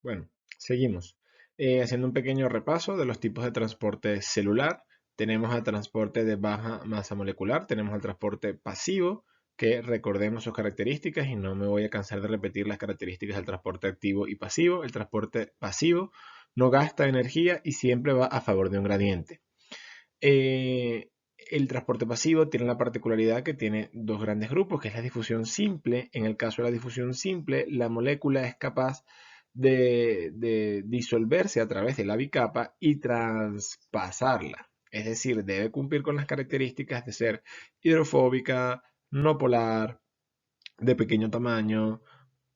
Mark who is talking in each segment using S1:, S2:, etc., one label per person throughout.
S1: Bueno, seguimos. Haciendo un pequeño repaso de los tipos de transporte celular. Tenemos al transporte de baja masa molecular, tenemos al transporte pasivo, que recordemos sus características y no me voy a cansar de repetir las características del transporte activo y pasivo. El transporte pasivo no gasta energía y siempre va a favor de un gradiente. El transporte pasivo tiene la particularidad que tiene dos grandes grupos, que es la difusión simple. En el caso de la difusión simple, la molécula es capaz de disolverse a través de la bicapa y traspasarla. Es decir, debe cumplir con las características de ser hidrofóbica, no polar, de pequeño tamaño,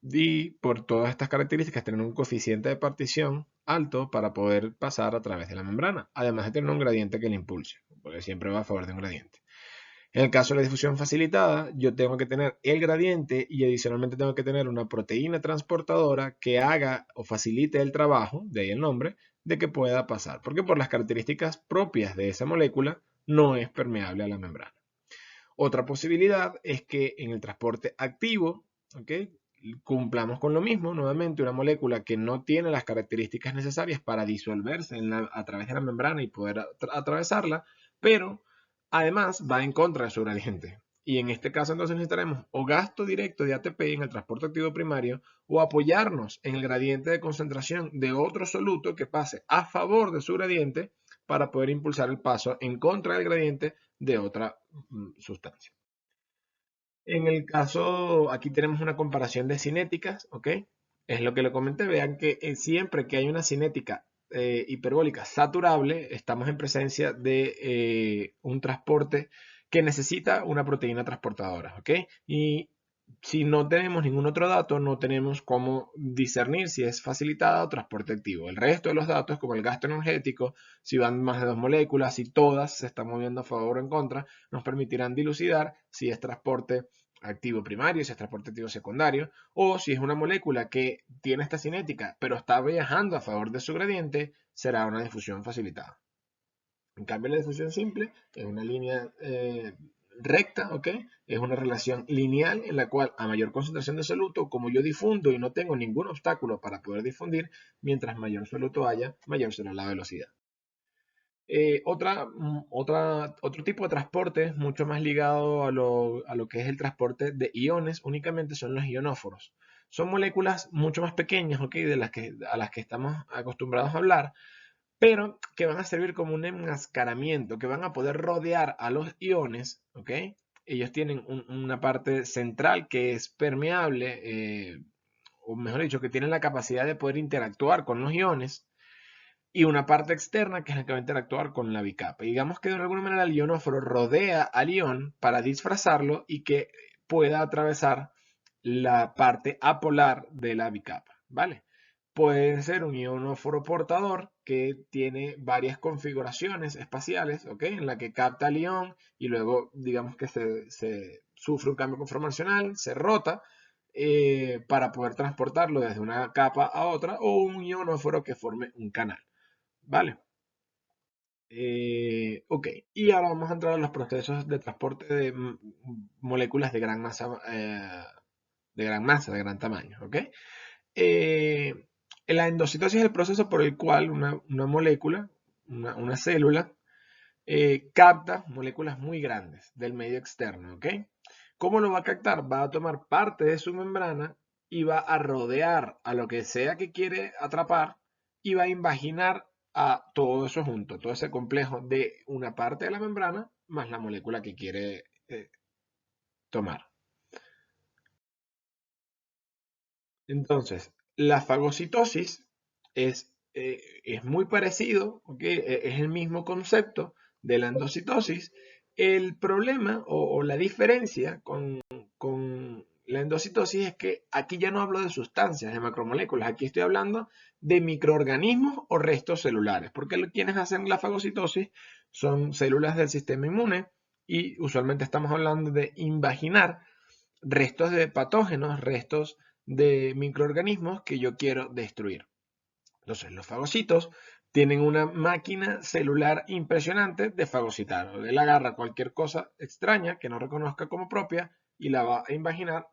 S1: y por todas estas características tener un coeficiente de partición alto para poder pasar a través de la membrana, además de tener un gradiente que le impulse, porque siempre va a favor de un gradiente. En el caso de la difusión facilitada, yo tengo que tener el gradiente y adicionalmente tengo que tener una proteína transportadora que haga o facilite el trabajo, de ahí el nombre, de que pueda pasar, porque por las características propias de esa molécula no es permeable a la membrana. Otra posibilidad es que en el transporte activo, ¿okay?, cumplamos con lo mismo, nuevamente una molécula que no tiene las características necesarias para disolverse a través de la membrana y poder atravesarla, pero además va en contra de su gradiente. Y en este caso entonces necesitaremos o gasto directo de ATP en el transporte activo primario o apoyarnos en el gradiente de concentración de otro soluto que pase a favor de su gradiente para poder impulsar el paso en contra del gradiente de otra sustancia. En el caso, aquí tenemos una comparación de cinéticas, ¿ok? Es lo que le comenté. Vean que siempre que hay una cinética hiperbólica saturable, estamos en presencia de un transporte que necesita una proteína transportadora, ¿ok? Y si no tenemos ningún otro dato, no tenemos cómo discernir si es facilitada o transporte activo. El resto de los datos, como el gasto energético, si van más de dos moléculas, si todas se están moviendo a favor o en contra, nos permitirán dilucidar si es transporte activo primario, si es transporte activo secundario, o si es una molécula que tiene esta cinética, pero está viajando a favor de su gradiente, será una difusión facilitada. En cambio, la difusión simple es una línea recta, ¿ok? Es una relación lineal en la cual a mayor concentración de soluto, como yo difundo y no tengo ningún obstáculo para poder difundir, mientras mayor soluto haya, mayor será la velocidad. Otro tipo de transporte mucho más ligado a lo que es el transporte de iones únicamente son los ionóforos. Son moléculas mucho más pequeñas, ¿ok?, a las que estamos acostumbrados a hablar, pero que van a servir como un enmascaramiento, que van a poder rodear a los iones, ¿ok? Ellos tienen una parte central que es permeable, o mejor dicho, que tienen la capacidad de poder interactuar con los iones, y una parte externa que es la que va a interactuar con la bicapa. Y digamos que de alguna manera el ionóforo rodea al ion para disfrazarlo y que pueda atravesar la parte apolar de la bicapa, ¿vale? Puede ser un ionóforo portador que tiene varias configuraciones espaciales, ¿ok?, en la que capta el ion y luego digamos que se sufre un cambio conformacional, se rota, para poder transportarlo desde una capa a otra, o un ionóforo que forme un canal. Vale. Ok. Y ahora vamos a entrar a los procesos de transporte de moléculas de gran tamaño. ¿Ok? La endocitosis es el proceso por el cual una molécula, una célula, capta moléculas muy grandes del medio externo. ¿Ok? ¿Cómo lo va a captar? Va a tomar parte de su membrana y va a rodear a lo que sea que quiere atrapar y va a imaginar a todo eso junto, todo ese complejo de una parte de la membrana más la molécula que quiere tomar. Entonces, la fagocitosis es muy parecido, ¿okay? Es el mismo concepto de la endocitosis. El problema o la diferencia con la endocitosis es que aquí ya no hablo de sustancias, de macromoléculas, aquí estoy hablando de microorganismos o restos celulares, porque quienes hacen la fagocitosis son células del sistema inmune y usualmente estamos hablando de invaginar restos de patógenos, restos de microorganismos que yo quiero destruir. Entonces, los fagocitos tienen una máquina celular impresionante de fagocitar. Él agarra cualquier cosa extraña que no reconozca como propia y la va a imaginar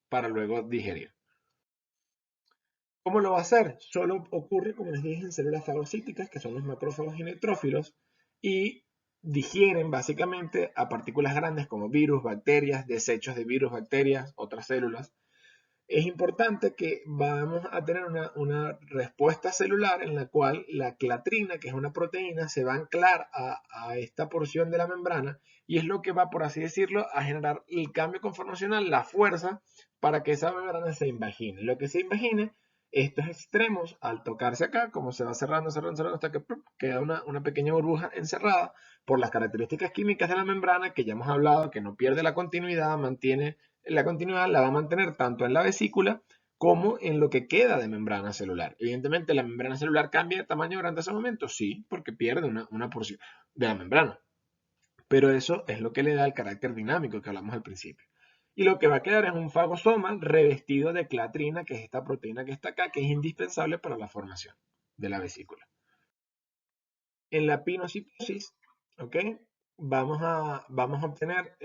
S1: para luego digerir. ¿Cómo lo va a hacer? Solo ocurre, como les dije, en células fagocíticas, que son los macrófagos y neutrófilos, y digieren básicamente a partículas grandes como virus, bacterias, desechos de virus, bacterias, otras células. Es importante que vamos a tener una respuesta celular en la cual la clatrina, que es una proteína, se va a anclar a esta porción de la membrana y es lo que va, por así decirlo, a generar el cambio conformacional, la fuerza, para que esa membrana se invagine. Lo que se invagine, estos extremos, al tocarse acá, como se va cerrando, cerrando, cerrando, hasta que queda una pequeña burbuja encerrada por las características químicas de la membrana, que ya hemos hablado, que no pierde la continuidad, mantiene la continuidad, la va a mantener tanto en la vesícula como en lo que queda de membrana celular. Evidentemente, ¿la membrana celular cambia de tamaño durante ese momento? Sí, porque pierde una porción de la membrana. Pero eso es lo que le da el carácter dinámico que hablamos al principio. Y lo que va a quedar es un fagosoma revestido de clatrina, que es esta proteína que está acá, que es indispensable para la formación de la vesícula. En la pinocitosis, ¿ok? Vamos a obtener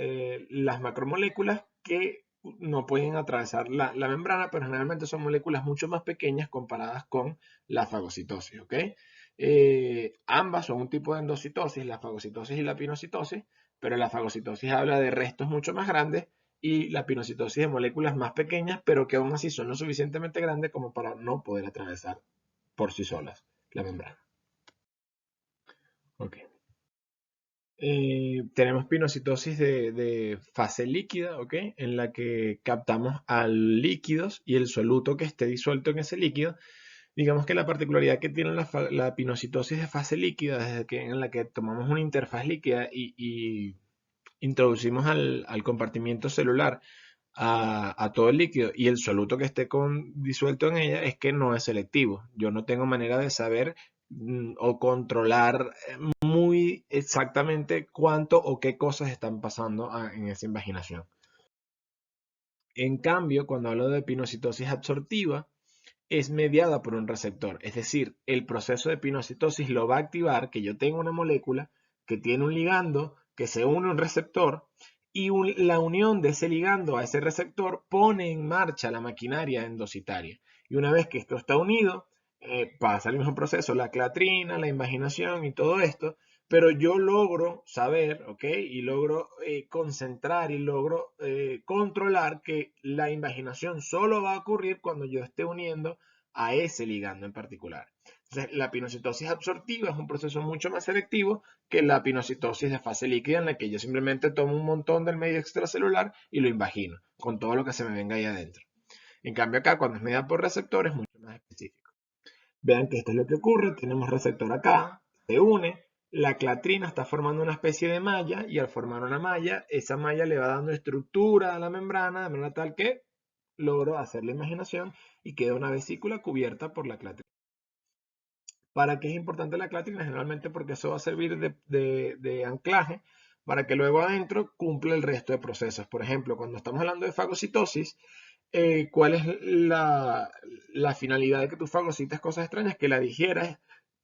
S1: las macromoléculas que no pueden atravesar la membrana, pero generalmente son moléculas mucho más pequeñas comparadas con la fagocitosis, ¿ok? Ambas son un tipo de endocitosis, la fagocitosis y la pinocitosis, pero la fagocitosis habla de restos mucho más grandes y la pinocitosis de moléculas más pequeñas, pero que aún así son lo suficientemente grandes como para no poder atravesar por sí solas la membrana. Ok. Tenemos pinocitosis de fase líquida, ¿ok? En la que captamos al líquidos y el soluto que esté disuelto en ese líquido. Digamos que la particularidad que tiene la pinocitosis de fase líquida, desde que, en la que tomamos una interfaz líquida y introducimos al compartimiento celular a todo el líquido y el soluto que esté disuelto en ella, es que no es selectivo. Yo no tengo manera de saber o controlar muy exactamente cuánto o qué cosas están pasando en esa invaginación. En cambio, cuando hablo de pinocitosis absortiva, es mediada por un receptor. Es decir, el proceso de pinocitosis lo va a activar que yo tenga una molécula que tiene un ligando que se une a un receptor y la unión de ese ligando a ese receptor pone en marcha la maquinaria endocitaria. Y una vez que esto está unido, pasa el mismo proceso, la clatrina, la invaginación y todo esto, pero yo logro saber, ¿ok? Y logro concentrar y logro controlar que la invaginación solo va a ocurrir cuando yo esté uniendo a ese ligando en particular. Entonces, la pinocitosis absortiva es un proceso mucho más selectivo que la pinocitosis de fase líquida, en la que yo simplemente tomo un montón del medio extracelular y lo invagino con todo lo que se me venga ahí adentro. En cambio acá, cuando es medida por receptor, es mucho más específico. Vean que esto es lo que ocurre, tenemos receptor acá, se une, la clatrina está formando una especie de malla y al formar una malla, esa malla le va dando estructura a la membrana de manera tal que logro hacer la imaginación y queda una vesícula cubierta por la clatrina. ¿Para qué es importante la clatrina? Generalmente porque eso va a servir de anclaje para que luego adentro cumpla el resto de procesos. Por ejemplo, cuando estamos hablando de fagocitosis, ¿cuál es la finalidad de que tú fagocites cosas extrañas? Que la digieras,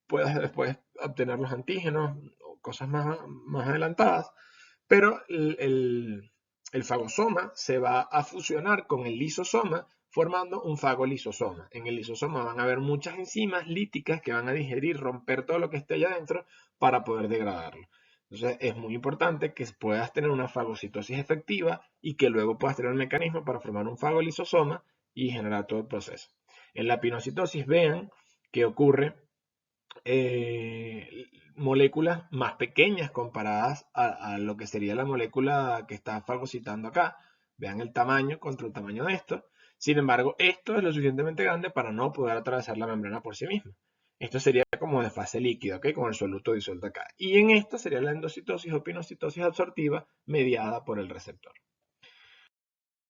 S1: puedas después obtener los antígenos o cosas más adelantadas. Pero el fagosoma se va a fusionar con el lisosoma formando un fagolisosoma. En el lisosoma van a haber muchas enzimas líticas que van a digerir, romper todo lo que esté allá adentro para poder degradarlo. Entonces es muy importante que puedas tener una fagocitosis efectiva y que luego puedas tener un mecanismo para formar un fagolisosoma y generar todo el proceso. En la pinocitosis vean que ocurre moléculas más pequeñas comparadas a lo que sería la molécula que está fagocitando acá. Vean el tamaño contra el tamaño de esto. Sin embargo, esto es lo suficientemente grande para no poder atravesar la membrana por sí misma. Esto sería como de fase líquida, ¿ok? Con el soluto disuelto acá. Y en esto sería la endocitosis o pinocitosis absortiva mediada por el receptor.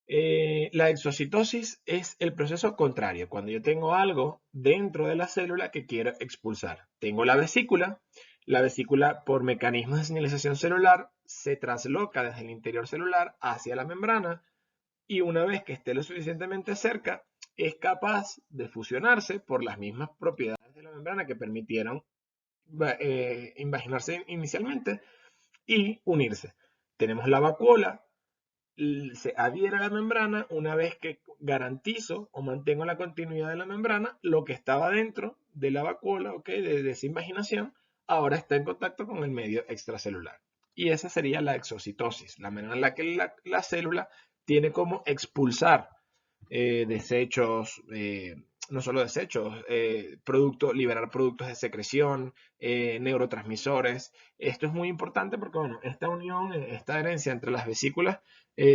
S1: La exocitosis es el proceso contrario, cuando yo tengo algo dentro de la célula que quiero expulsar. Tengo la vesícula por mecanismos de señalización celular se trasloca desde el interior celular hacia la membrana y una vez que esté lo suficientemente cerca, es capaz de fusionarse por las mismas propiedades de la membrana que permitieron imaginarse inicialmente y unirse. Tenemos la vacuola se adhiere a la membrana, una vez que garantizo o mantengo la continuidad de la membrana, lo que estaba dentro de la vacuola, ¿ok? De esa invaginación, ahora está en contacto con el medio extracelular. Y esa sería la exocitosis, la manera en la que la célula tiene como expulsar desechos, no solo desechos, liberar productos de secreción, neurotransmisores. Esto es muy importante porque, bueno, esta unión, esta herencia entre las vesículas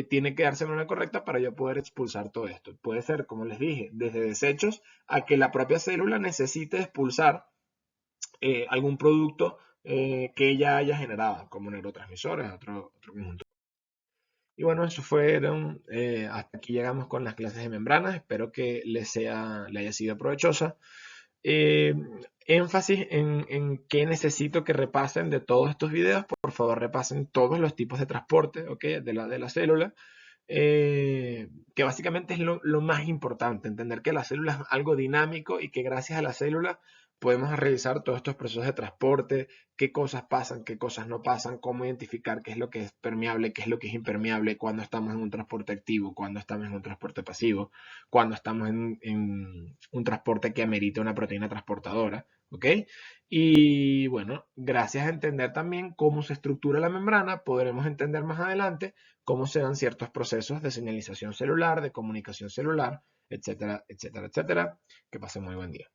S1: tiene que darse de manera correcta para yo poder expulsar todo esto. Puede ser, como les dije, desde desechos a que la propia célula necesite expulsar algún producto que ella haya generado, como neurotransmisores, otro conjunto. Y bueno, eso fueron, hasta aquí llegamos con las clases de membranas. Espero que le haya sido provechosa. Eh, énfasis en qué necesito que repasen de todos estos videos. Por favor, repasen todos los tipos de transporte, ¿ok? De la célula. Que básicamente es lo más importante, entender que la célula es algo dinámico y que gracias a la célula podemos realizar todos estos procesos de transporte, qué cosas pasan, qué cosas no pasan, cómo identificar qué es lo que es permeable, qué es lo que es impermeable, cuando estamos en un transporte activo, cuando estamos en un transporte pasivo, cuando estamos en un transporte que amerita una proteína transportadora, ¿ok? Y bueno, gracias a entender también cómo se estructura la membrana, podremos entender más adelante cómo se dan ciertos procesos de señalización celular, de comunicación celular, etcétera, etcétera, etcétera. Que pasen muy buen día.